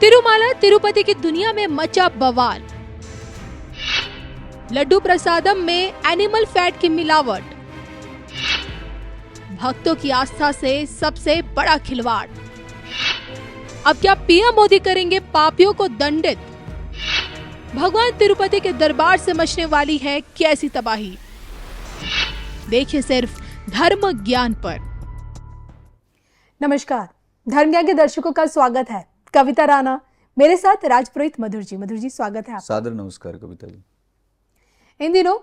तिरुमाला तिरुपति की दुनिया में मचा बवाल। लड्डू प्रसादम में एनिमल फैट की मिलावट। भक्तों की आस्था से सबसे बड़ा खिलवाड़। अब क्या पीएम मोदी करेंगे पापियों को दंडित? भगवान तिरुपति के दरबार से मचने वाली है कैसी तबाही? देखिए सिर्फ धर्म ज्ञान पर। नमस्कार, धर्म ज्ञान के दर्शकों का स्वागत है। कविता राणा मेरे साथ, राजपुरोहित मधुर जी स्वागत है आपका। सादर नमस्कार कविता जी। इन दिनों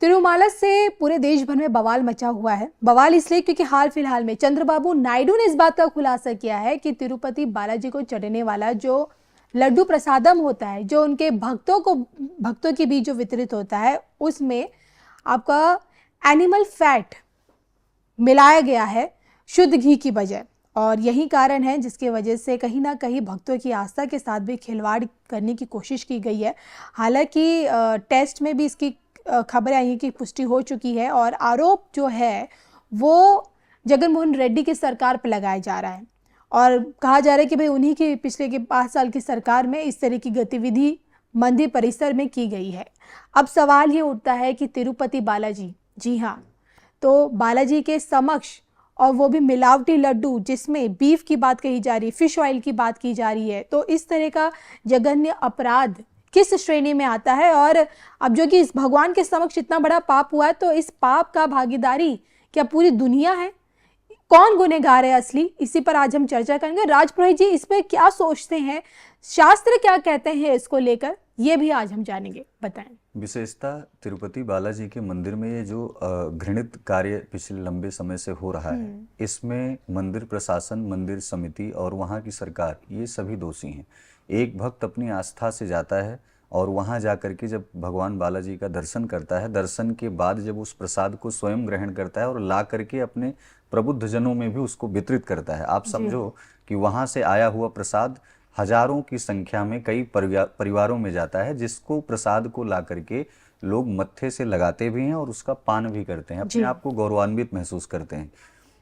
तिरुमाला से पूरे देश भर में बवाल मचा हुआ है। बवाल इसलिए क्योंकि हाल फिलहाल में चंद्रबाबू नायडू ने इस बात का खुलासा किया है कि तिरुपति बालाजी को चढ़ने वाला जो लड्डू प्रसादम होता है, जो उनके भक्तों के बीच जो वितरित होता है, उसमें आपका एनिमल फैट मिलाया गया है शुद्ध घी की बजाय। और यही कारण है जिसकी वजह से कहीं ना कहीं भक्तों की आस्था के साथ भी खिलवाड़ करने की कोशिश की गई है। हालांकि टेस्ट में भी इसकी खबरें आई हैं कि पुष्टि हो चुकी है और आरोप जो है वो जगन मोहन रेड्डी की सरकार पर लगाया जा रहा है और कहा जा रहा है कि भाई उन्हीं की पिछले के 5 साल की सरकार में इस तरह की गतिविधि मंदिर परिसर में की गई है। अब सवाल ये उठता है कि तिरुपति बालाजी, जी हाँ, तो बालाजी के समक्ष, और वो भी मिलावटी लड्डू जिसमें बीफ की बात कही जा रही है, फिश ऑयल की बात की जा रही है, तो इस तरह का जघन्य अपराध किस श्रेणी में आता है? और अब जो कि इस भगवान के समक्ष इतना बड़ा पाप हुआ है, तो इस पाप का भागीदारी क्या पूरी दुनिया है? कौन गुनहगार है असली? इसी पर आज हम चर्चा करेंगे। राजपुरोहित जी इस पर क्या सोचते हैं, शास्त्र क्या कहते हैं इसको लेकर, ये भी आज हम जानेंगे, बताएं। विशेषता तिरुपति बालाजी के मंदिर में ये जो घृणित कार्य पिछले लंबे समय से हो रहा है, इसमें मंदिर प्रशासन, मंदिर समिति और वहाँ की सरकार, ये सभी दोषी हैं। एक भक्त अपनी आस्था से जाता है और वहाँ जाकर के जब भगवान बालाजी का दर्शन करता है, दर्शन के बाद जब उस प्रसाद को स्वयं ग्रहण करता है और ला करके अपने प्रबुद्ध जनों में भी उसको वितरित करता है। आप समझो कि वहाँ से आया हुआ प्रसाद हजारों की संख्या में कई परिवारों में जाता है, जिसको प्रसाद को ला करके लोग मत्थे से लगाते भी हैं और उसका पान भी करते हैं, अपने आप को गौरवान्वित महसूस करते हैं।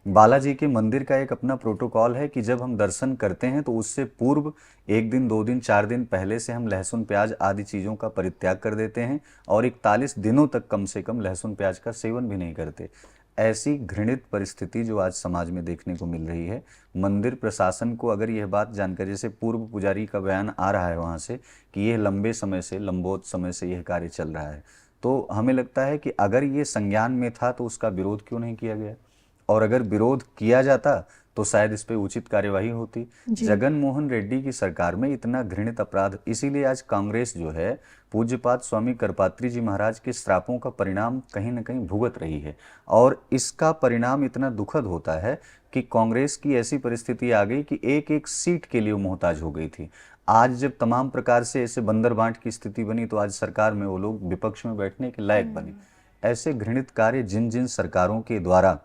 बालाजी के मंदिर का एक अपना प्रोटोकॉल है कि जब हम दर्शन करते हैं तो उससे पूर्व 1 दिन 2 दिन 4 दिन पहले से हम लहसुन प्याज आदि चीज़ों का परित्याग कर देते हैं और 41 दिनों तक कम से कम लहसुन प्याज का सेवन भी नहीं करते। ऐसी घृणित परिस्थिति जो आज समाज में देखने को मिल रही है, मंदिर प्रशासन को अगर यह बात जानकर, जैसे पूर्व पुजारी का बयान आ रहा है वहाँ से कि यह लंबोत समय से यह कार्य चल रहा है, तो हमें लगता है कि अगर ये संज्ञान में था तो उसका विरोध क्यों नहीं किया गया? और अगर विरोध किया जाता तो शायद इस पे उचित कार्यवाही होती। जगन मोहन रेड्डी की सरकार में इतना घृणित अपराध, इसीलिए आज कांग्रेस जो है पूज्यपाद स्वामी करपात्री जी महाराज के श्रापों का परिणाम कहीं न कहीं भुगत रही है और इसका परिणाम इतना दुखद होता है कि कांग्रेस की ऐसी परिस्थिति आ गई कि एक एक सीट के लिए वो मोहताज हो गई थी। आज जब तमाम प्रकार से ऐसे बंदर बांट की स्थिति बनी तो आज सरकार में वो लोग विपक्ष में बैठने के लायक बने। ऐसे घृणित कार्य जिन जिन सरकारों के द्वारा,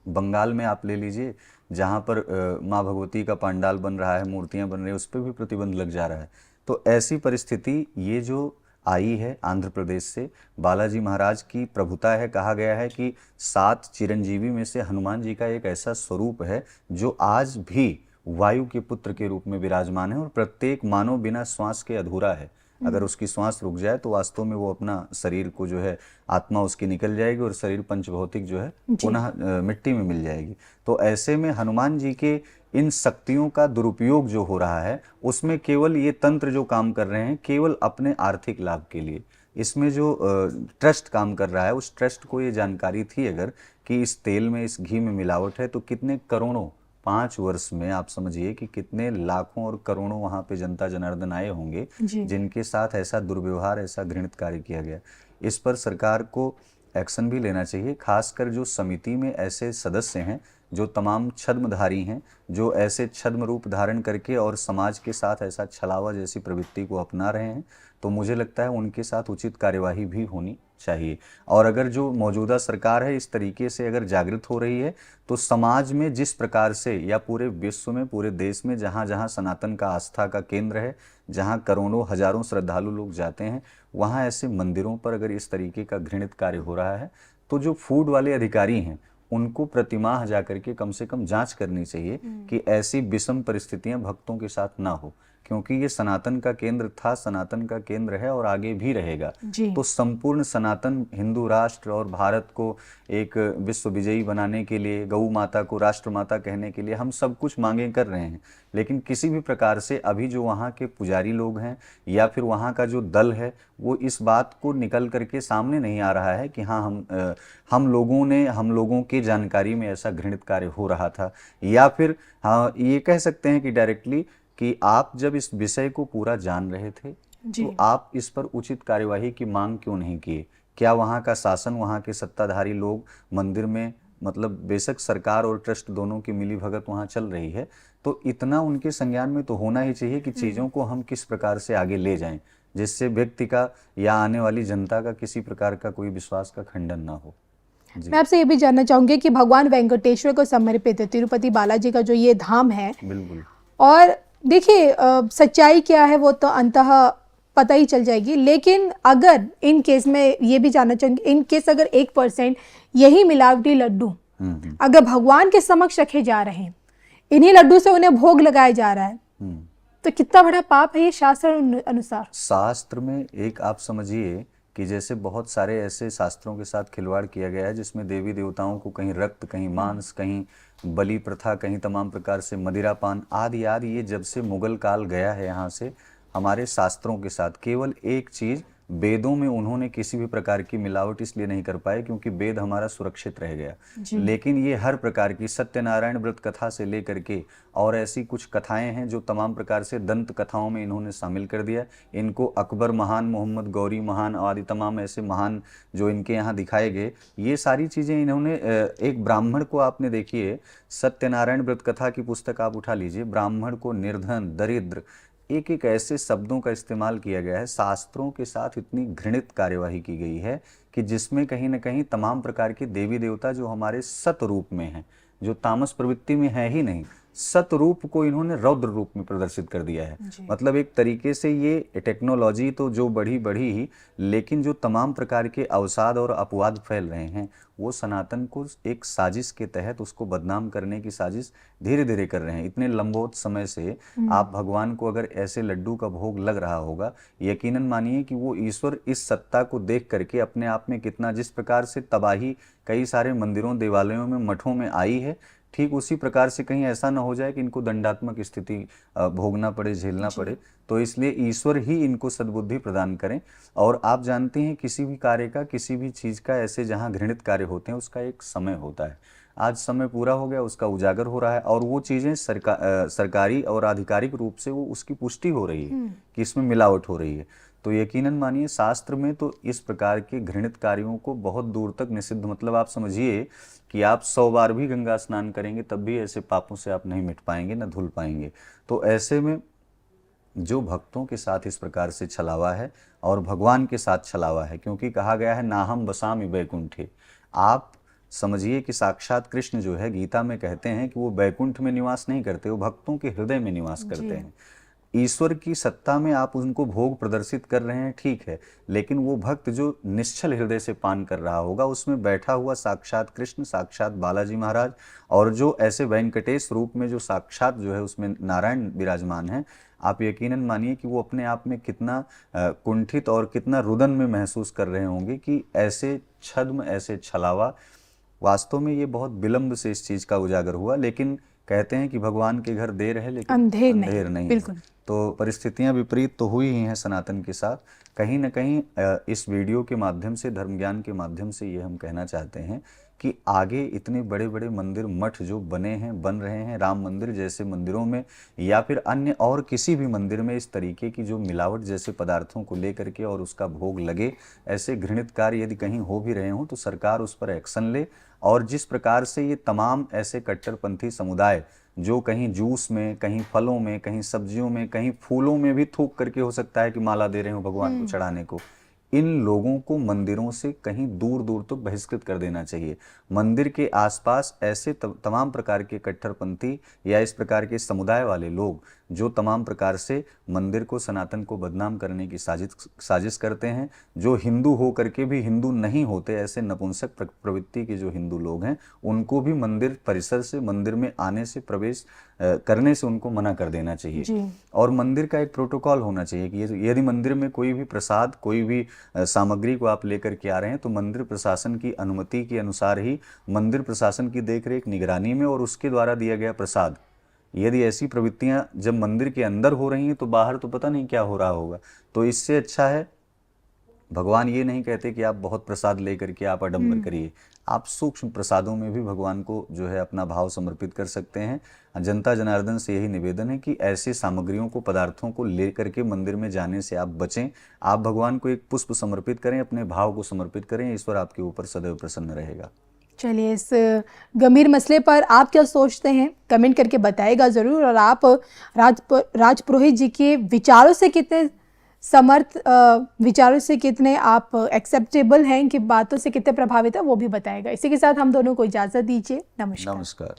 बंगाल में आप ले लीजिए जहाँ पर माँ भगवती का पंडाल बन रहा है, मूर्तियाँ बन रही है, उस पर भी प्रतिबंध लग जा रहा है। तो ऐसी परिस्थिति ये जो आई है आंध्र प्रदेश से, बालाजी महाराज की प्रभुता है। कहा गया है कि 7 चिरंजीवी में से हनुमान जी का एक ऐसा स्वरूप है जो आज भी वायु के पुत्र के रूप में विराजमान है और प्रत्येक मानव बिना श्वास के अधूरा है। अगर उसकी श्वास रुक जाए तो वास्तव में वो अपना शरीर को जो है, आत्मा उसकी निकल जाएगी और शरीर पंचभौतिक जो है पुनः मिट्टी में मिल जाएगी। तो ऐसे में हनुमान जी के इन शक्तियों का दुरुपयोग जो हो रहा है, उसमें केवल ये तंत्र जो काम कर रहे हैं केवल अपने आर्थिक लाभ के लिए। इसमें जो ट्रस्ट काम कर रहा है, उस ट्रस्ट को ये जानकारी थी अगर कि इस तेल में, इस घी में मिलावट है, तो कितने करोड़ों, 5 वर्ष में आप समझिए कि कितने लाखों और करोड़ों वहां पे जनता जनार्दन आए होंगे जिनके साथ ऐसा दुर्व्यवहार, ऐसा घृणित कार्य किया गया। इस पर सरकार को एक्शन भी लेना चाहिए, खासकर जो समिति में ऐसे सदस्य हैं जो तमाम छद्मधारी हैं, जो ऐसे छद्म रूप धारण करके और समाज के साथ ऐसा छलावा जैसी प्रवृत्ति को अपना रहे हैं, तो मुझे लगता है उनके साथ उचित कार्यवाही भी होनी चाहिए। और अगर जो मौजूदा सरकार है इस तरीके से अगर जागृत हो रही है, तो समाज में जिस प्रकार से, या पूरे विश्व में, पूरे देश में जहाँ जहाँ सनातन का आस्था का केंद्र है, जहाँ करोड़ों हजारों श्रद्धालु लोग जाते हैं, वहाँ ऐसे मंदिरों पर अगर इस तरीके का घृणित कार्य हो रहा है, तो जो फूड वाले अधिकारी हैं उनको प्रतिमाह जाकर के कम से कम जांच करनी चाहिए कि ऐसी विषम परिस्थितियां भक्तों के साथ ना हो, क्योंकि ये सनातन का केंद्र था, सनातन का केंद्र है और आगे भी रहेगा। तो संपूर्ण सनातन हिंदू राष्ट्र और भारत को एक विश्व विजयी बनाने के लिए, गौ माता को राष्ट्र माता कहने के लिए हम सब कुछ मांगे कर रहे हैं, लेकिन किसी भी प्रकार से अभी जो वहाँ के पुजारी लोग हैं या फिर वहाँ का जो दल है वो इस बात को निकल करके सामने नहीं आ रहा है कि हाँ हम लोगों की जानकारी में ऐसा घृणित कार्य हो रहा था, या फिर हाँ ये कह सकते हैं कि डायरेक्टली कि आप जब इस विषय को पूरा जान रहे थे तो आप इस पर उचित कार्यवाही की मांग क्यों नहीं किए? क्या वहाँ का शासन, वहाँ के सत्ताधारी लोग मंदिर में, मतलब बेशक सरकार और ट्रस्ट दोनों की मिलीभगत वहाँ चल रही है, तो इतना उनके संज्ञान में तो होना ही चाहिए कि चीज़ों को हम किस प्रकार से आगे ले जाएं जिससे व्यक्ति का या आने वाली जनता का किसी प्रकार का कोई विश्वास का खंडन ना हो। मैं आपसे ये भी जानना चाहूंगी कि भगवान वेंकटेश्वर को समर्पित है तिरुपति बालाजी का जो ये धाम है, बिल्कुल, और देखिए सच्चाई क्या है वो तो अंततः पता ही चल जाएगी, लेकिन अगर इन केस में ये भी जानना चाहूंगी, इन केस अगर 1% यही मिलावटी लड्डू अगर भगवान के समक्ष रखे जा रहे हैं, इन्हीं लड्डू से उन्हें भोग लगाया जा रहा है, तो कितना बड़ा पाप है ये शास्त्र अनुसार? शास्त्र में एक आप समझिए कि जैसे बहुत सारे ऐसे शास्त्रों के साथ खिलवाड़ किया गया है जिसमें देवी देवताओं को कहीं रक्त, कहीं मांस, कहीं बलि प्रथा, कहीं तमाम प्रकार से मदिरापान आदि आदि। ये जब से मुगल काल गया है यहाँ से हमारे शास्त्रों के साथ केवल एक चीज, वेदों में उन्होंने किसी भी प्रकार की मिलावट इसलिए नहीं कर पाए क्योंकि वेद हमारा सुरक्षित रह गया, लेकिन ये हर प्रकार की सत्यनारायण व्रत कथा से लेकर के और ऐसी कुछ कथाएं हैं जो तमाम प्रकार से दंत कथाओं में इन्होंने शामिल कर दिया। इनको अकबर महान, मोहम्मद गौरी महान आदि तमाम ऐसे महान जो इनके यहाँ दिखाए गए, ये सारी चीजें इन्होंने एक ब्राह्मण को, आपने देखिए सत्यनारायण व्रत कथा की पुस्तक आप उठा लीजिए, ब्राह्मण को निर्धन, दरिद्र, एक एक ऐसे शब्दों का इस्तेमाल किया गया है। शास्त्रों के साथ इतनी घृणित कार्यवाही की गई है कि जिसमें कहीं न कहीं तमाम प्रकार के देवी देवता जो हमारे सत रूप में हैं, जो तामस प्रवृत्ति में है ही नहीं, सत रूप को इन्होंने रौद्र रूप में प्रदर्शित कर दिया है। मतलब एक तरीके से ये टेक्नोलॉजी तो जो बढ़ी ही, लेकिन जो तमाम प्रकार के अवसाद और अपवाद फैल रहे हैं वो सनातन को एक साजिश के तहत उसको बदनाम करने की साजिश धीरे धीरे कर रहे हैं। इतने लंबोत समय से आप भगवान को अगर ऐसे लड्डू का भोग लग रहा होगा, यकीनन मानिए कि वो ईश्वर इस सत्ता को देख करके अपने आप में कितना, जिस प्रकार से तबाही कई सारे मंदिरों, देवालयों में, मठों में आई है, ठीक उसी प्रकार से कहीं ऐसा ना हो जाए कि इनको दंडात्मक स्थिति भोगना पड़े, झेलना पड़े। तो इसलिए ईश्वर ही इनको सद्बुद्धि प्रदान करें। और आप जानते हैं किसी भी कार्य का, किसी भी चीज का, ऐसे जहां घृणित कार्य होते हैं उसका एक समय होता है। आज समय पूरा हो गया, उसका उजागर हो रहा है और वो चीजें सरकारी और आधिकारिक रूप से वो उसकी पुष्टि हो रही है कि इसमें मिलावट हो रही है। तो यकीनन मानिए शास्त्र में तो इस प्रकार के घृणित कार्यों को बहुत दूर तक निषिद्ध, मतलब आप समझिए कि आप 100 बार भी गंगा स्नान करेंगे तब भी ऐसे पापों से आप नहीं मिट पाएंगे, न धुल पाएंगे। तो ऐसे में जो भक्तों के साथ इस प्रकार से छलावा है और भगवान के साथ छलावा है, क्योंकि कहा गया है नाहम बसामि बैकुंठे, आप समझिए कि साक्षात कृष्ण जो है गीता में कहते हैं कि वो बैकुंठ में निवास नहीं करते, वो भक्तों के हृदय में निवास करते हैं। ईश्वर की सत्ता में आप उनको भोग प्रदर्शित कर रहे हैं, ठीक है, लेकिन वो भक्त जो निश्चल हृदय से पान कर रहा होगा उसमें बैठा हुआ साक्षात कृष्ण, साक्षात बालाजी महाराज, और जो ऐसे वेंकटेश रूप में जो साक्षात जो है उसमें नारायण विराजमान है, आप यकीनन मानिए कि वो अपने आप में कितना कुंठित और कितना रुदन में महसूस कर रहे होंगे कि ऐसे छद्म, ऐसे छलावा। वास्तव में ये बहुत विलंब से इस चीज का उजागर हुआ, लेकिन कहते हैं कि भगवान के घर देर है लेकिन अंधेर नहीं। बिल्कुल। तो परिस्थितियां विपरीत तो हुई ही हैं सनातन के साथ। कहीं न कहीं इस वीडियो के माध्यम से, धर्म ज्ञान के माध्यम से ये हम कहना चाहते हैं कि आगे इतने बड़े बड़े मंदिर, मठ जो बने हैं, बन रहे हैं, राम मंदिर जैसे मंदिरों में या फिर अन्य और किसी भी मंदिर में इस तरीके की जो मिलावट जैसे पदार्थों को लेकर के और उसका भोग लगे, ऐसे घृणित कार्य यदि कहीं हो भी रहे हों तो सरकार उस पर एक्शन ले। और जिस प्रकार से ये तमाम ऐसे कट्टरपंथी समुदाय जो कहीं जूस में, कहीं फलों में, कहीं सब्जियों में, कहीं फूलों में भी थूक करके हो सकता है कि माला दे रहे हो भगवान को चढ़ाने को, इन लोगों को मंदिरों से कहीं दूर दूर तक बहिष्कृत कर देना चाहिए। मंदिर के आसपास ऐसे तमाम प्रकार के कट्टरपंथी या इस प्रकार के समुदाय वाले लोग जो तमाम प्रकार से मंदिर को, सनातन को बदनाम करने की साजिश करते हैं, जो हिंदू हो करके भी हिंदू नहीं होते, ऐसे नपुंसक प्रवृत्ति के जो हिंदू लोग हैं, उनको भी मंदिर परिसर से, मंदिर में आने से, प्रवेश करने से उनको मना कर देना चाहिए। और मंदिर का एक प्रोटोकॉल होना चाहिए कि यदि मंदिर में कोई भी प्रसाद, कोई भी सामग्री को आप लेकर के आ रहे हैं तो मंदिर प्रशासन की अनुमति के अनुसार ही, मंदिर प्रशासन की देखरेख निगरानी में और उसके द्वारा दिया गया प्रसाद। यदि ऐसी प्रवृत्तियां जब मंदिर के अंदर हो रही हैं तो बाहर तो पता नहीं क्या हो रहा होगा। तो इससे अच्छा है, भगवान ये नहीं कहते कि आप बहुत प्रसाद लेकर के आप आडंबर करिए, आप सूक्ष्म प्रसादों में भी भगवान को जो है अपना भाव समर्पित कर सकते हैं। जनता जनार्दन से यही निवेदन है कि ऐसे सामग्रियों को, पदार्थों को लेकर के मंदिर में जाने से आप बचें। आप भगवान को एक पुष्प समर्पित करें, अपने भाव को समर्पित करें, ईश्वर आपके ऊपर सदैव प्रसन्न रहेगा। चलिए, इस गंभीर मसले पर आप क्या सोचते हैं कमेंट करके बताइएगा ज़रूर। और आप राज पुरोहित जी के विचारों से कितने विचारों से कितने आप एक्सेप्टेबल हैं, कि बातों से कितने प्रभावित है, वो भी बताएगा। इसी के साथ हम दोनों को इजाज़त दीजिए। नमस्कार।